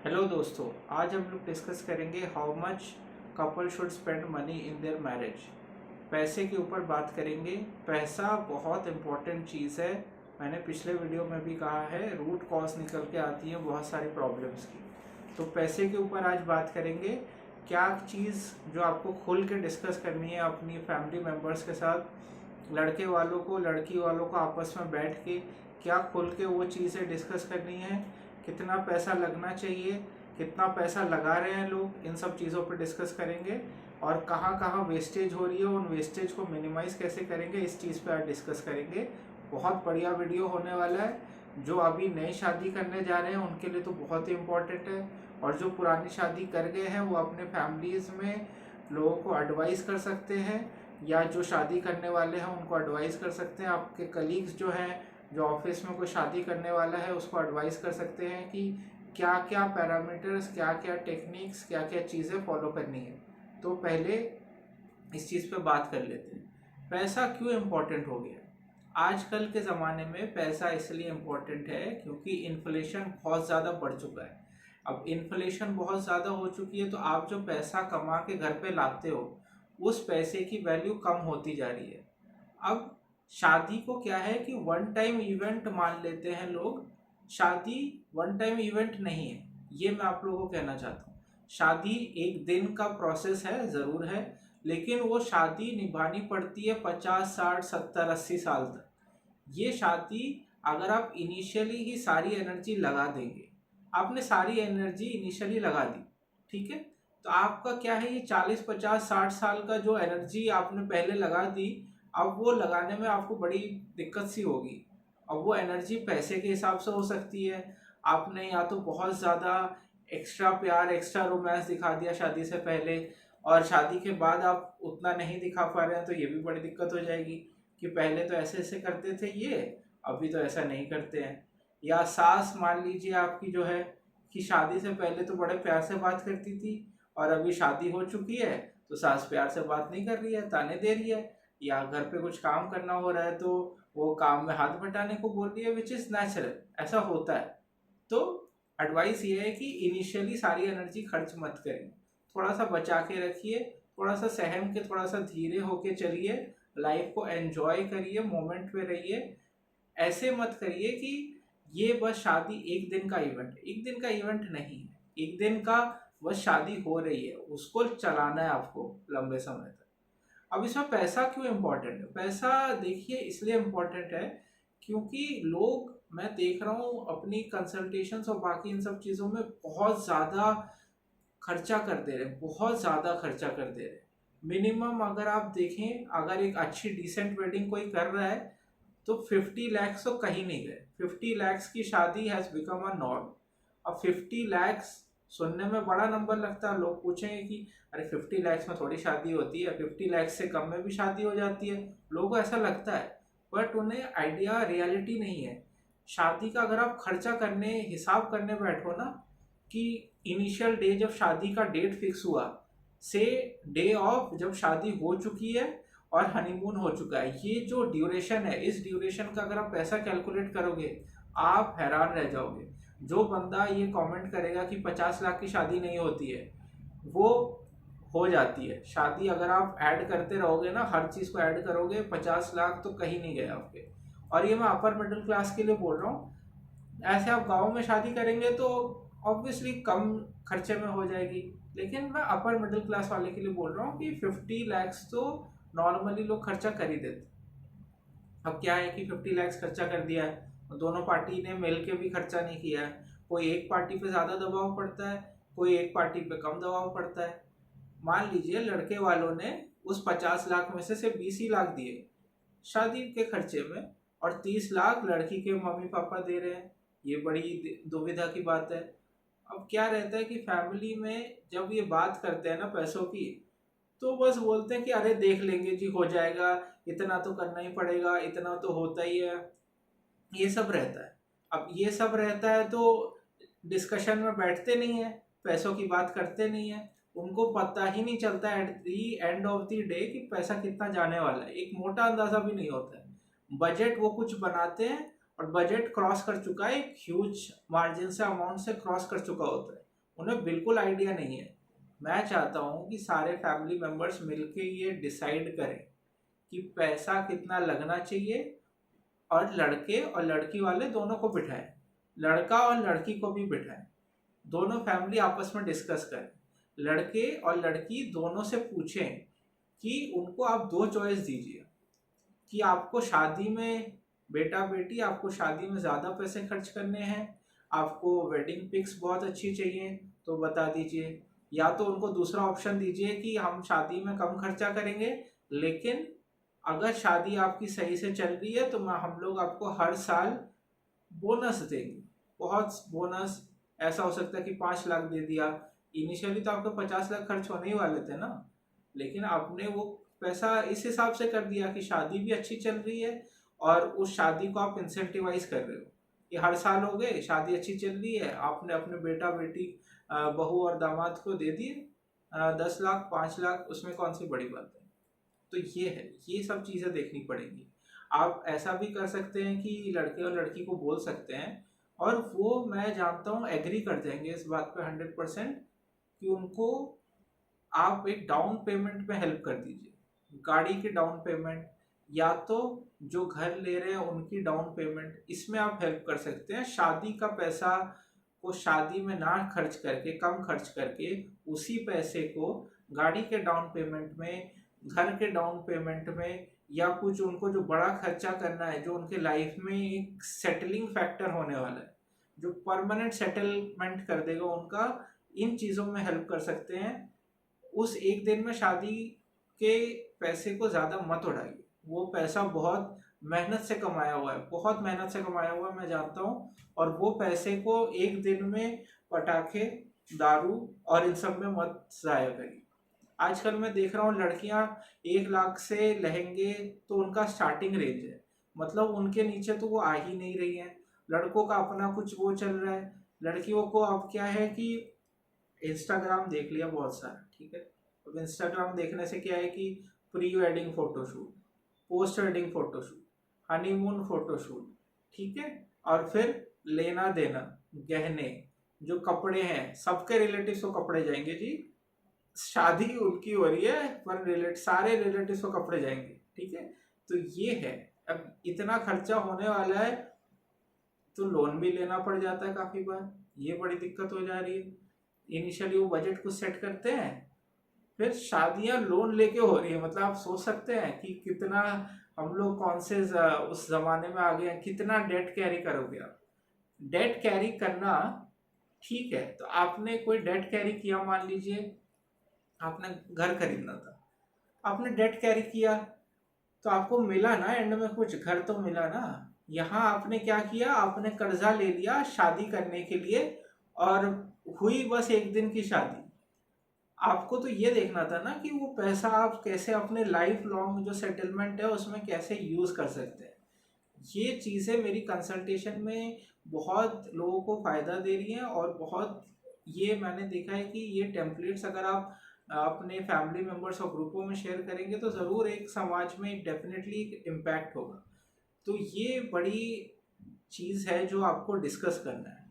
Hello दोस्तों, आज हम लोग डिस्कस करेंगे how much couple should spend money in their marriage. पैसे के ऊपर बात करेंगे। पैसा बहुत इम्पोर्टेंट चीज़ है। मैंने पिछले वीडियो में भी कहा है, रूट कॉज निकल के आती है बहुत सारी प्रॉब्लम्स की। तो पैसे के ऊपर आज बात करेंगे। क्या चीज़ जो आपको खुल के डिस्कस करनी है अपनी फैमिली मेम्बर्स के साथ, लड़के वालों को लड़की वालों को आपस में बैठ के क्या खुल के वो चीज़ें डिस्कस करनी है। कितना पैसा लगना चाहिए, कितना पैसा लगा रहे हैं लोग, इन सब चीज़ों पर डिस्कस करेंगे। और कहाँ कहाँ वेस्टेज हो रही है, उन वेस्टेज को मिनिमाइज कैसे करेंगे, इस चीज़ पे आज डिस्कस करेंगे। बहुत बढ़िया वीडियो होने वाला है। जो अभी नई शादी करने जा रहे हैं उनके लिए तो बहुत ही इम्पोर्टेंट है, और जो पुरानी शादी कर गए हैं वो अपने फैमिलीज़ में लोगों को एडवाइस कर सकते हैं, या जो शादी करने वाले हैं उनको एडवाइस कर सकते हैं। आपके कलीग्स जो हैं, जो ऑफिस में कोई शादी करने वाला है, उसको एडवाइस कर सकते हैं कि क्या क्या पैरामीटर्स, क्या क्या टेक्निक्स, क्या क्या चीज़ें फॉलो करनी है। तो पहले इस चीज़ पे बात कर लेते हैं, पैसा क्यों इम्पोर्टेंट हो गया। आजकल के ज़माने में पैसा इसलिए इम्पोर्टेंट है क्योंकि इन्फ्लेशन बहुत ज़्यादा बढ़ चुका है। अब इन्फ्लेशन बहुत ज़्यादा हो चुकी है, तो आप जो पैसा कमा के घर पे लाते हो, उस पैसे की वैल्यू कम होती जा रही है। अब शादी को क्या है कि वन टाइम इवेंट मान लेते हैं लोग। शादी वन टाइम इवेंट नहीं है, ये मैं आप लोगों को कहना चाहता हूँ। शादी एक दिन का प्रोसेस है, ज़रूर है, लेकिन वो शादी निभानी पड़ती है 50 60 70 80 साल तक। ये शादी अगर आप इनिशियली ही सारी एनर्जी लगा देंगे, आपने सारी एनर्जी इनिशियली लगा दी, ठीक है, तो आपका क्या है, ये 40 50 60 साल का जो एनर्जी आपने पहले लगा दी, अब वो लगाने में आपको बड़ी दिक्कत सी होगी। अब वो एनर्जी पैसे के हिसाब से हो सकती है। आपने या तो बहुत ज़्यादा एक्स्ट्रा प्यार, एक्स्ट्रा रोमांस दिखा दिया शादी से पहले, और शादी के बाद आप उतना नहीं दिखा पा रहे हैं, तो ये भी बड़ी दिक्कत हो जाएगी कि पहले तो ऐसे ऐसे करते थे ये, अभी तो ऐसा नहीं करते हैं। या सास मान लीजिए आपकी जो है, कि शादी से पहले तो बड़े प्यार से बात करती थी, और अभी शादी हो चुकी है तो सास प्यार से बात नहीं कर रही है, ताने दे रही है। या घर पे कुछ काम करना हो रहा है तो वो काम में हाथ बटाने को बोल रही है, विच इज़ नेचुरल, ऐसा होता है। तो एडवाइस ये है कि इनिशियली सारी एनर्जी खर्च मत करिए, थोड़ा सा बचा के रखिए, थोड़ा सा सहम के, थोड़ा सा धीरे होके चलिए, लाइफ को एंजॉय करिए, मोमेंट में रहिए। ऐसे मत करिए कि ये बस शादी एक दिन का इवेंट, एक दिन का इवेंट नहीं है, एक दिन का बस शादी हो रही है, उसको चलाना है आपको लंबे समय तक। अब इसमें पैसा क्यों इम्पोर्टेंट है। पैसा देखिए इसलिए इम्पोर्टेंट है क्योंकि लोग, मैं देख रहा हूँ अपनी कंसल्टेशंस और बाकी इन सब चीज़ों में बहुत ज़्यादा खर्चा कर दे रहे हैं, बहुत ज़्यादा खर्चा कर दे रहे हैं। मिनिमम अगर आप देखें, अगर एक अच्छी डिसेंट वेडिंग कोई कर रहा है तो 50 लैक्स तो कहीं नहीं गए। 50 लैक्स की शादी हैज़ बिकम अ नॉर्म। अब 50 लैक्स सुनने में बड़ा नंबर लगता है, लोग पूछेंगे कि अरे 50 लैक्स में थोड़ी शादी होती है, 50 लैक्स से कम में भी शादी हो जाती है, लोगों को ऐसा लगता है। बट उन्हें आइडिया, रियलिटी नहीं है शादी का। अगर आप खर्चा करने, हिसाब करने बैठो ना, कि इनिशियल डे जब शादी का डेट फिक्स हुआ से डे ऑफ जब शादी हो चुकी है और हनीमून हो चुका है, ये जो ड्यूरेशन है, इस ड्यूरेशन का अगर आप पैसा कैलकुलेट करोगे, आप हैरान रह जाओगे। जो बंदा ये कमेंट करेगा कि 50 लाख की शादी नहीं होती है, वो हो जाती है शादी। अगर आप ऐड करते रहोगे ना, हर चीज़ को ऐड करोगे, 50 लाख तो कहीं नहीं गए आपके। और ये मैं अपर मिडिल क्लास के लिए बोल रहा हूँ। ऐसे आप गांव में शादी करेंगे तो ऑब्वियसली कम खर्चे में हो जाएगी, लेकिन मैं अपर मिडिल क्लास वाले के लिए बोल रहा हूँ कि 50 लैक्स तो नॉर्मली लोग खर्चा कर ही देते। अब क्या है कि 50 लैक्स खर्चा कर दिया है, दोनों पार्टी ने मिल के भी खर्चा नहीं किया है, कोई एक पार्टी पे ज़्यादा दबाव पड़ता है, कोई एक पार्टी पे कम दबाव पड़ता है। मान लीजिए लड़के वालों ने उस 50 लाख में से सिर्फ 20 ही लाख दिए शादी के खर्चे में, और 30 लाख लड़की के मम्मी पापा दे रहे हैं। ये बड़ी दुविधा की बात है। अब क्या रहता है कि फैमिली में जब ये बात करते हैं ना पैसों की, तो बस बोलते हैं कि अरे देख लेंगे जी, हो जाएगा, इतना तो करना ही पड़ेगा, इतना तो होता ही है, ये सब रहता है। अब ये सब रहता है तो डिस्कशन में बैठते नहीं है, पैसों की बात करते नहीं है, उनको पता ही नहीं चलता at the end of the day कि पैसा कितना जाने वाला है, एक मोटा अंदाजा भी नहीं होता है। बजट वो कुछ बनाते हैं और बजट क्रॉस कर चुका है, एक ह्यूज मार्जिन से, अमाउंट से क्रॉस कर चुका होता है, उन्हें बिल्कुल आइडिया नहीं है। मैं चाहता हूँ कि सारे फैमिली मेम्बर्स मिलके ये डिसाइड करें कि पैसा कितना लगना चाहिए, और लड़के और लड़की वाले दोनों को बिठाएं, लड़का और लड़की को भी बिठाएं, दोनों फैमिली आपस में डिस्कस करें। लड़के और लड़की दोनों से पूछें कि उनको आप दो चॉइस दीजिए कि आपको शादी में, बेटा बेटी आपको शादी में ज़्यादा पैसे खर्च करने हैं, आपको वेडिंग पिक्स बहुत अच्छी चाहिए तो बता दीजिए, या तो उनको दूसरा ऑप्शन दीजिए कि हम शादी में कम खर्चा करेंगे, लेकिन अगर शादी आपकी सही से चल रही है तो हम लोग आपको हर साल बोनस देंगे, बहुत बोनस। ऐसा हो सकता है कि 5 लाख दे दिया। इनिशियली तो आपके 50 लाख खर्च होने ही वाले थे ना, लेकिन आपने वो पैसा इस हिसाब से कर दिया कि शादी भी अच्छी चल रही है और उस शादी को आप इंसेंटिवाइज कर रहे हो कि हर साल हो गए, शादी अच्छी चल रही है, आपने अपने बेटा बेटी बहू और दामाद को दे दिए 10 लाख 5 लाख, उसमें कौन सी बड़ी बात है। तो ये है, ये सब चीज़ें देखनी पड़ेंगी। आप ऐसा भी कर सकते हैं कि लड़के और लड़की को बोल सकते हैं, और वो मैं जानता हूँ एग्री कर जाएंगे इस बात पे 100%, कि उनको आप एक डाउन पेमेंट में हेल्प कर दीजिए, गाड़ी की डाउन पेमेंट, या तो जो घर ले रहे हैं उनकी डाउन पेमेंट, इसमें आप हेल्प कर सकते हैं। शादी का पैसा को शादी में ना खर्च करके, कम खर्च करके, उसी पैसे को गाड़ी के डाउन पेमेंट में, घर के डाउन पेमेंट में, या कुछ उनको जो बड़ा खर्चा करना है, जो उनके लाइफ में एक सेटलिंग फैक्टर होने वाला है, जो परमानेंट सेटलमेंट कर देगा उनका, इन चीज़ों में हेल्प कर सकते हैं। उस एक दिन में शादी के पैसे को ज़्यादा मत उड़ाइए, वो पैसा बहुत मेहनत से कमाया हुआ है, बहुत मेहनत से कमाया हुआ है, मैं जानता हूँ। और वो पैसे को एक दिन में पटाखे, दारू और इन सब में मत ज़ाया करिए। आजकल मैं देख रहा हूँ लड़कियां 1 लाख से लहंगे, तो उनका स्टार्टिंग रेंज है, मतलब उनके नीचे तो वो आ ही नहीं रही है। लड़कों का अपना कुछ वो चल रहा है, लड़कियों को अब क्या है कि इंस्टाग्राम देख लिया बहुत सारा, ठीक है। अब इंस्टाग्राम देखने से क्या है कि pre wedding photoshoot, post wedding photoshoot, honeymoon photoshoot, ठीक है, और फिर लेना देना, गहने, जो कपड़े हैं, सबके रिलेटिव्स को कपड़े जाएंगे जी, शादी उनकी हो रही है पर सारे रिलेटिव्स को कपड़े जाएंगे, ठीक है। तो ये है, अब इतना खर्चा होने वाला है तो लोन भी लेना पड़ जाता है काफ़ी बार, ये बड़ी दिक्कत हो जा रही है। इनिशियली वो बजट कुछ सेट करते हैं, फिर शादियां लोन लेके हो रही है, मतलब आप सोच सकते हैं कि कितना हम लोग कौन से उस जमाने में आ गए हैं, कितना डेट कैरी करोगे आप। डेट कैरी करना ठीक है, तो आपने कोई डेट कैरी किया, मान लीजिए आपने घर खरीदना था, आपने डेट कैरी किया, तो आपको मिला ना एंड में कुछ, घर तो मिला ना। यहाँ आपने क्या किया, आपने कर्जा ले लिया शादी करने के लिए, और हुई बस एक दिन की शादी। आपको तो ये देखना था ना कि वो पैसा आप कैसे अपने लाइफ लॉन्ग जो सेटलमेंट है उसमें कैसे यूज़ कर सकते हैं। ये चीज़ें मेरी कंसल्टेशन में बहुत लोगों को फ़ायदा दे रही हैं, और बहुत, ये मैंने देखा है कि ये टेम्पलेट्स अगर आप अपने फैमिली मेम्बर्स और ग्रुपों में शेयर करेंगे तो ज़रूर एक समाज में डेफिनेटली एक इम्पैक्ट होगा। तो ये बड़ी चीज़ है जो आपको डिस्कस करना है।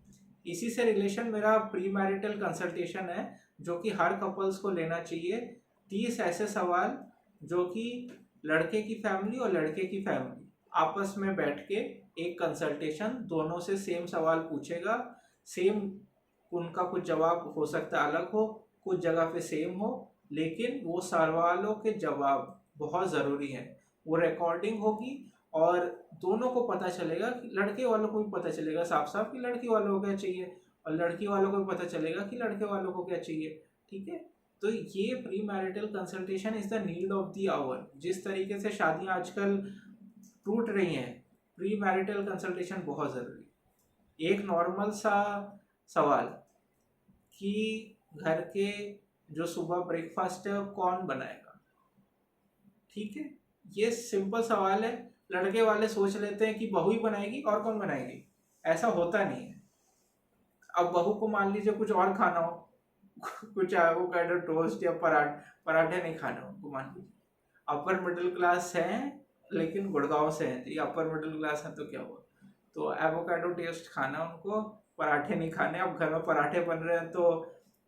इसी से रिलेशन मेरा प्री मैरिटल कंसल्टेशन है, जो कि हर कपल्स को लेना चाहिए। 30 ऐसे सवाल जो कि लड़के की फैमिली और लड़के की फैमिली आपस में बैठ के एक कंसल्टेशन, दोनों से सेम सवाल पूछेगा, सेम, उनका कुछ जवाब हो सकता है अलग हो, कुछ जगह पे सेम हो, लेकिन वो सवालों के जवाब बहुत ज़रूरी हैं। वो रिकॉर्डिंग होगी और दोनों को पता चलेगा, कि लड़के वालों को भी पता चलेगा साफ साफ कि लड़की वालों को क्या चाहिए, और लड़की वालों को भी पता चलेगा कि लड़के वालों को क्या चाहिए, ठीक है। तो ये pre marital consultation is the need of the hour. जिस तरीके से शादियाँ आजकल टूट रही हैं, प्री मैरिटल कंसल्टेशन बहुत ज़रूरी। एक नॉर्मल सा सवाल कि घर के जो सुबह ब्रेकफास्ट है वो कौन बनाएगा, ठीक है, ये सिंपल सवाल है। लड़के वाले सोच लेते हैं कि बहू ही बनाएगी, और कौन बनाएगी, ऐसा होता नहीं है। अब बहू को मान लीजिए कुछ और खाना हो, कुछ एवोकाडो टोस्ट या पराठे नहीं खाने हो, उनको मान लीजिए अपर मिडिल क्लास हैं लेकिन गुड़गांव से हैं, ये अपर मिडिल क्लास है तो क्या हुआ, तो एवोकाडो टेस्ट खाना उनको, पराठे नहीं खाने। अब घर में पराठे बन रहे हैं तो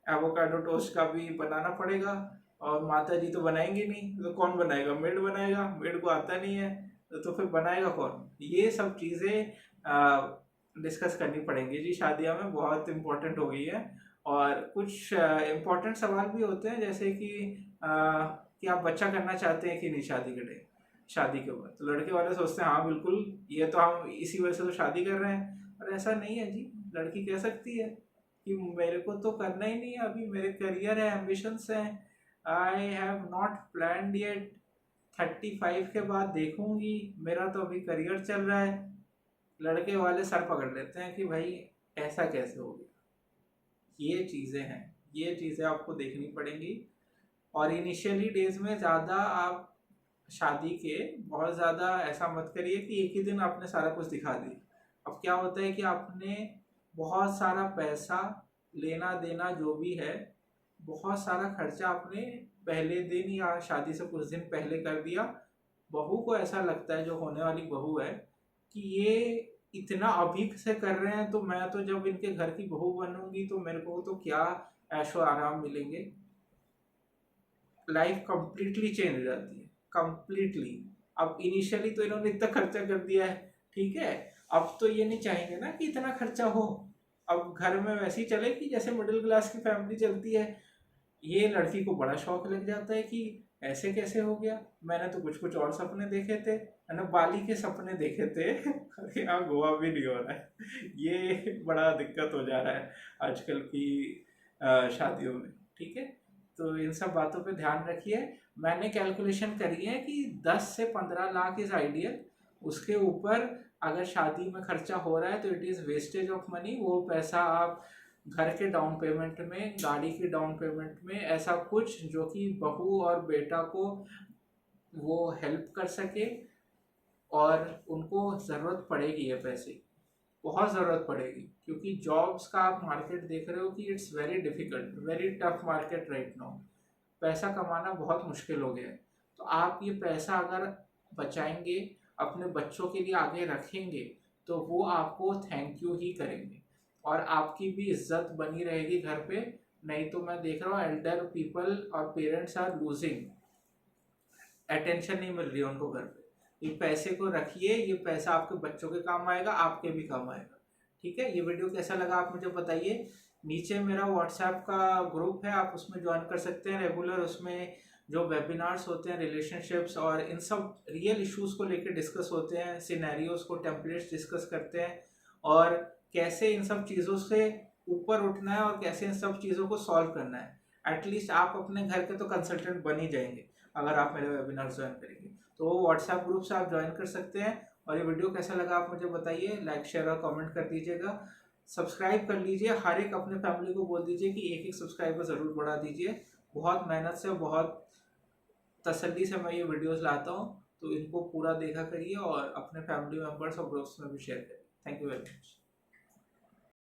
एवोकाडो टोस्ट का भी बनाना पड़ेगा, और माता जी तो बनाएंगी नहीं, तो कौन बनाएगा? मेड बनाएगा, मेड को आता नहीं है, तो फिर बनाएगा कौन? ये सब चीज़ें डिस्कस करनी पड़ेंगी जी, शादियों में बहुत इम्पोर्टेंट हो गई है। और कुछ इम्पोर्टेंट सवाल भी होते हैं, जैसे कि आप बच्चा करना चाहते हैं कि नहीं शादी के टाइम, शादी के बाद। तो लड़के वाले सोचते हैं हाँ बिल्कुल, ये तो हम इसी वजह से तो शादी कर रहे हैं। और ऐसा नहीं है जी, लड़की कह सकती है कि मेरे को तो करना ही नहीं है, अभी मेरे करियर है, एम्बिशंस हैं, I have not planned yet, 35 के बाद देखूंगी, मेरा तो अभी करियर चल रहा है। लड़के वाले सर पकड़ लेते हैं कि भाई ऐसा कैसे हो गया। ये चीज़ें हैं, ये चीज़ें आपको देखनी पड़ेंगी। और इनिशियली डेज में ज़्यादा आप शादी के बहुत ज़्यादा ऐसा मत करिए कि एक ही दिन आपने सारा कुछ दिखा दिया। अब क्या होता है कि आपने बहुत सारा पैसा, लेना देना जो भी है, बहुत सारा खर्चा आपने पहले दिन या शादी से कुछ दिन पहले कर दिया। बहू को ऐसा लगता है, जो होने वाली बहू है, कि ये इतना अभी से कर रहे हैं, तो मैं तो जब इनके घर की बहू बनूंगी तो मेरे को तो क्या ऐशो आराम मिलेंगे। लाइफ कंप्लीटली चेंज हो जाती है, कंप्लीटली। अब इनिशियली तो इन्होंने इतना खर्चा कर दिया है, ठीक है, अब तो ये नहीं चाहेंगे ना कि इतना खर्चा हो। अब घर में वैसे ही चले कि जैसे मिडिल क्लास की फैमिली चलती है। ये लड़की को बड़ा शौक लग जाता है कि ऐसे कैसे हो गया, मैंने तो कुछ कुछ और सपने देखे थे, मैंने बाली के सपने देखे थे। यहाँ गोवा भी नहीं हो रहा है। ये बड़ा दिक्कत हो जा रहा है आजकल की शादियों में, ठीक है। तो इन सब बातों पे ध्यान रखिए। मैंने कैलकुलेशन करी है कि 10 से 15 लाख इज़ आइडियल। उसके ऊपर अगर शादी में खर्चा हो रहा है तो it is wastage of money. वो पैसा आप घर के डाउन पेमेंट में, गाड़ी की डाउन पेमेंट में, ऐसा कुछ जो कि बहू और बेटा को वो हेल्प कर सके। और उनको ज़रूरत पड़ेगी ये पैसे की, बहुत ज़रूरत पड़ेगी, क्योंकि जॉब्स का आप मार्केट देख रहे हो कि it's very difficult, very tough market right now. पैसा कमाना बहुत मुश्किल हो गया है। तो आप ये पैसा अगर बचाएंगे, अपने बच्चों के लिए आगे रखेंगे, तो वो आपको थैंक यू ही करेंगे, और आपकी भी इज्जत बनी रहेगी घर पे। नहीं तो मैं देख रहा हूँ एल्डर पीपल और पेरेंट्स आर लूजिंग, अटेंशन नहीं मिल रही है उनको घर पे। ये पैसे को रखिए, ये पैसा आपके बच्चों के काम आएगा, आपके भी काम आएगा, ठीक है। ये वीडियो कैसा लगा आप मुझे बताइए। नीचे मेरा व्हाट्सएप का ग्रुप है, आप उसमें ज्वाइन कर सकते हैं रेगुलर। उसमें जो वेबिनार्स होते हैं रिलेशनशिप्स और इन सब रियल इश्यूज को लेकर डिस्कस होते हैं, सिनेरियोज को, टेम्पलेट्स डिस्कस करते हैं, और कैसे इन सब चीज़ों से ऊपर उठना है और कैसे इन सब चीज़ों को सॉल्व करना है। एटलीस्ट आप अपने घर के तो कंसल्टेंट बन ही जाएंगे अगर आप मेरे वेबिनार ज्वाइन करेंगे। तो वो व्हाट्सएप ग्रुप से आप ज्वाइन कर सकते हैं। और ये वीडियो कैसा लगा आप मुझे बताइए, लाइक शेयर और कमेंट कर दीजिएगा, सब्सक्राइब कर लीजिए। हर एक अपने फैमिली को बोल दीजिए कि एक एक सब्सक्राइबर ज़रूर बढ़ा दीजिए। बहुत मेहनत से, बहुत तसल्ली से मैं ये वीडियोस लाता हूँ, तो इनको पूरा देखा करिए और अपने फैमिली मेम्बर्स और ग्रुप्स में भी शेयर करिए। Thank you very much.